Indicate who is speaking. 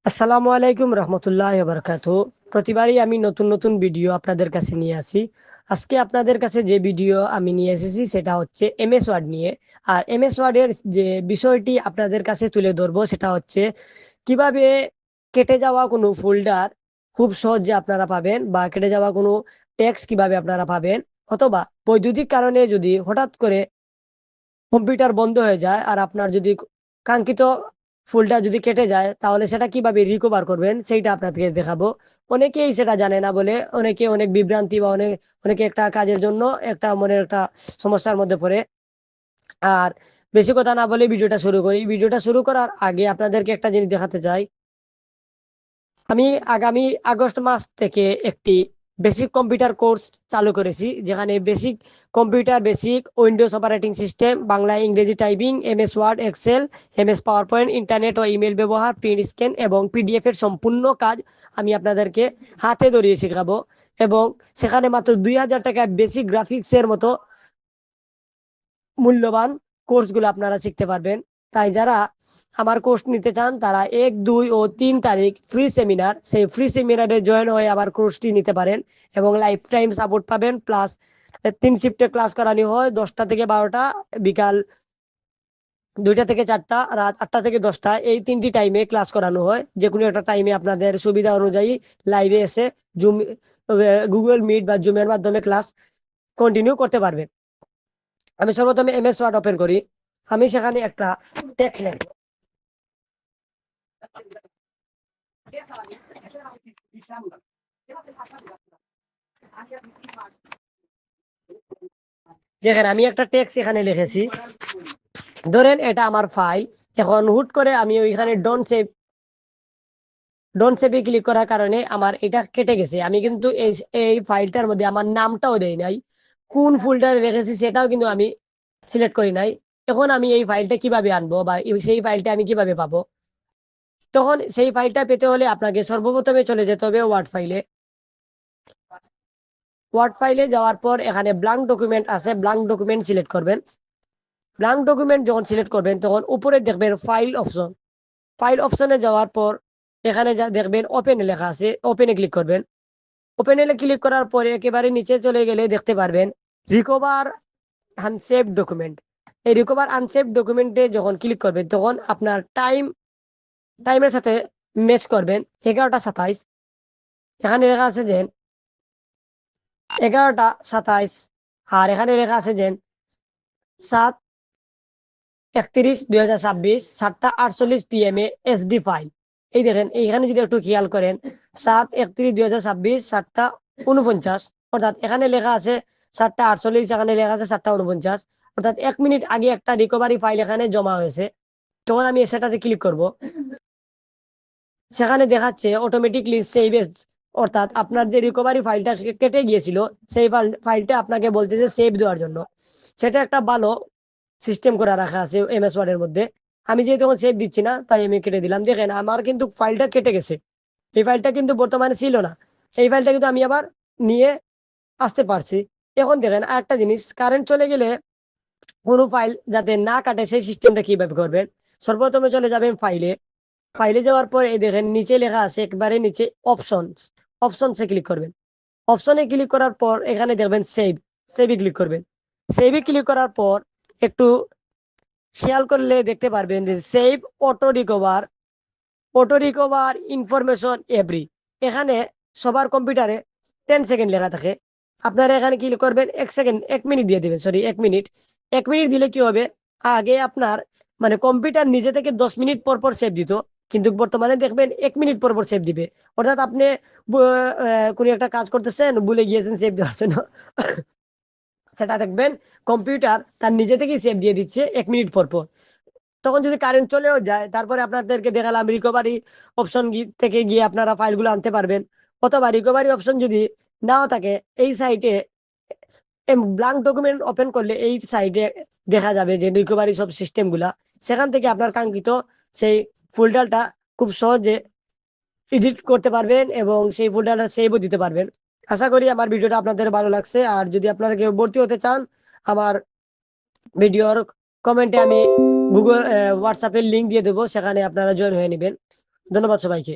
Speaker 1: আসসালামু আলাইকুম রহমতুল্লাহি ওয়া বারাকাতুহু। প্রতিবারই আমি নতুন নতুন ভিডিও আপনাদের কাছে নিয়ে আসি। আজকে আপনাদের কাছে যে ভিডিও আমি নিয়ে এসেছি সেটা হচ্ছে এমএস ওয়ার্ড নিয়ে। আর এমএস ওয়ার্ডের যে বিষয়টি আপনাদের কাছে তুলে ধরবো সেটা হচ্ছে কিভাবে কেটে যাওয়া কোনো ফোল্ডার খুব সহজে আপনারা পাবেন, বা কেটে যাওয়া কোনো টেক্সট কিভাবে আপনারা পাবেন, অথবা বৈদ্যুতিক কারণে যদি হঠাৎ করে কম্পিউটার বন্ধ হয়ে যায় আর আপনার যদি কাঙ্ক্ষিত ফুলটা যদি কেটে যায় তাহলে সেটা কিভাবে রিকভার করবেন সেইটা আপনাদেরকে দেখাবো। অনেকেই সেটা জানে না বলে অনেকে অনেক বিভ্রান্তি বা অনেকে একটা কাজের জন্য একটা মনের একটা সমস্যার মধ্যে পড়ে। আর বেশি কথা না বলে ভিডিওটা শুরু করি। ভিডিওটা শুরু করার আগে আপনাদেরকে একটা জিনিস দেখাতে চাই। আমি আগামী আগস্ট মাস থেকে একটি বেসিক কম্পিউটার কোর্স চালু করেছি, যেখানে basic Windows operating system, Bangla ইংরেজি typing, MS Word, Excel, MS PowerPoint, internet ও ইমেল ব্যবহার, প্রিন্ট স্ক্যান এবং পিডিএফ এর সম্পূর্ণ কাজ আমি আপনাদেরকে হাতে ধরিয়ে শেখাবো। এবং সেখানে মাত্র 2000 টাকা বেসিক গ্রাফিক্সের মতো মূল্যবান কোর্সগুলো আপনারা শিখতে পারবেন। তাই যারা আমার কোর্স নিতে চান তারা 1, 2 ও 3 তারিখ সেই ফ্রি সেমিনারে জয়েন হয়ে আবার কোর্সটি নিতে পারেন এবং লাইফ টাইম সাপোর্ট পাবেন। প্লাস 3 শিফটে ক্লাস করানো হয়, 10টা থেকে 12টা, বিকাল 2টা থেকে 4টা, রাত 8টা থেকে 10টা, এই 3টি টাইমে ক্লাস করানো হয়। যে কোনো একটা টাইমে আপনাদের সুবিধা অনুযায়ী লাইভে এসে জুম, গুগল মিট বা জুমের মাধ্যমে ক্লাস কন্টিনিউ করতে পারবেন। আমি সর্বপ্রথমে এমএস ওয়ার্ড ওপেন করি। আমি সেখানে একটা টেক্সট লিখব। দেখেন আমি একটা টেক্সট এখানে লিখেছি। ধরেন এটা আমার ফাইল। এখন হুট করে আমি ওইখানে ডোন্ট সেভে ক্লিক করার কারণে আমার এটা কেটে গেছে। আমি কিন্তু এই এই ফাইলটার মধ্যে আমার নামটাও দেই নাই, কোন ফোল্ডারে রেখেছি সেটাও কিন্তু আমি সিলেক্ট করি নাই। এখন আমি এই ফাইলটা কিভাবে আনবো বা সেই ফাইলটা আমি কিভাবে পাবো? তখন সেই ফাইলটা পেতে হলে আপনাকে সর্বপ্রথমে চলে যেতে হবে ওয়ার্ড ফাইলে। ওয়ার্ড ফাইলে যাওয়ার পর এখানে ব্ল্যাঙ্ক ডকুমেন্ট আছে, ব্ল্যাঙ্ক ডকুমেন্ট সিলেক্ট করবেন। ব্ল্যাঙ্ক ডকুমেন্ট যখন সিলেক্ট করবেন তখন উপরে দেখবেন ফাইল অপশন। ফাইল অপশনে যাওয়ার পর এখানে যা দেখবেন ওপেন লেখা আছে, ওপেনে ক্লিক করবেন। ওপেনে ক্লিক করার পরে একেবারে নিচে চলে গেলে দেখতে পারবেন রিকভার আনসেভ ডকুমেন্ট। এই রিকভার আনসেভ ডকুমেন্টে যখন ক্লিক করবেন তখন আপনার টাইমের সাথে ম্যাচ করবেন 11টা 27। এখানে লেখা আছে যে 11টা 27, আর এখানে লেখা আছে যে 7/31/2026, 7টা 48 PM এসডি ফাইল। এই দেখেন এইখানে যদি একটু খেয়াল করেন, 7/31/2026, 7টা 49, অর্থাৎ এখানে লেখা আছে 7টা 48, এখানে লেখা আছে 7টা 49, অর্থাৎ 1 মিনিট আগে একটা রিকভারি ফাইল এখানে জমা হয়েছে। তখন আমি সেটাতে ক্লিক করব। সেখানে দেখাচ্ছে অটোমেটিকলি সেভ এস, অর্থাৎ আপনার যে রিকভারি ফাইলটা কেটে গিয়েছিল সেই ফাইলটা আপনাকে বলতেছে সেভ দেওয়ার জন্য। সেটা একটা ভালো সিস্টেম করে রাখা আছে এমএস ওয়ার্ড এর মধ্যে। আমি যেহেতু এখন সেভ দিচ্ছি না তাই আমি কেটে দিলাম। দেখেন আমার কিন্তু ফাইলটা কেটে গেছে। এই ফাইলটা কিন্তু বর্তমানে ছিল না। এই ফাইলটা কিন্তু আমি আবার নিয়ে আসতে পারছি। এখন দেখেন আরেকটা জিনিস, কারেন্ট চলে গেলে কোনো ফাইল যাতে না কাটে সেই সিস্টেমটা কিভাবে করবেন। সর্বপ্রথমে চলে যাবেন ফাইলে। ফাইলে যাওয়ার পর এই দেখেন নিচে লেখা আছে একবারে নিচে অপশনস। অপশনসে ক্লিক করবেন। অপশনে ক্লিক করার পর এখানে দেখবেন সেভে ক্লিক করবেন। সেভে ক্লিক করার পর একটু খেয়াল করলে দেখতে পারবেন যে save auto recover, information every. এখানে সবার কম্পিউটারে 10 সেকেন্ড লেখা থাকে। আপনারা এখানে কি করবেন, 1 সেকেন্ড, 1 মিনিট দিয়ে দিবেন, সরি 1 মিনিট। 1 মিনিট দিলে কি হবে, আগে আপনার মানে কম্পিউটার নিজে থেকে 10 মিনিট পর পর সেভ দিত, কিন্তু বর্তমানে দেখবেন 1 মিনিট পর পর সেভ দিবে। অর্থাৎ আপনি কোনো একটা কাজ করতেছেন, ভুলে গিয়েছেন সেভ দেওয়ার জন্য, সেটা দেখবেন কম্পিউটার তার নিজে থেকেই সেভ দিয়ে দিচ্ছে 1 মিনিট পর পর। তখন যদি কারেন্ট চলেও যায় তারপরে আপনাদেরকে দেখালাম রিকভারি অপশন থেকে গিয়ে আপনারা ফাইলগুলো আনতে পারবেন। অথবা রিকভারি অপশন যদি নাও থাকে, এই সাইটে ব্ল্যাঙ্ক ডকুমেন্ট ওপেন করলে এই সাইটে দেখা যাবে যে রিকভারি সব সিস্টেম গুলা। সেখান থেকে আপনার কাঙ্ক্ষিত সেই ফোল্ডারটা খুব সহজে এডিট করতে পারবেন এবং সেই ফোল্ডারটা সেভও দিতে পারবেন। আশা করি আমার ভিডিওটা আপনাদের ভালো লাগছে। আর যদি আপনারা কেউ ভর্তি হতে চান, আমার ভিডিওর কমেন্টে আমি হোয়াটসঅ্যাপের লিঙ্ক দিয়ে দেবো, সেখানে আপনারা জয়েন হয়ে নেবেন। ধন্যবাদ সবাইকে।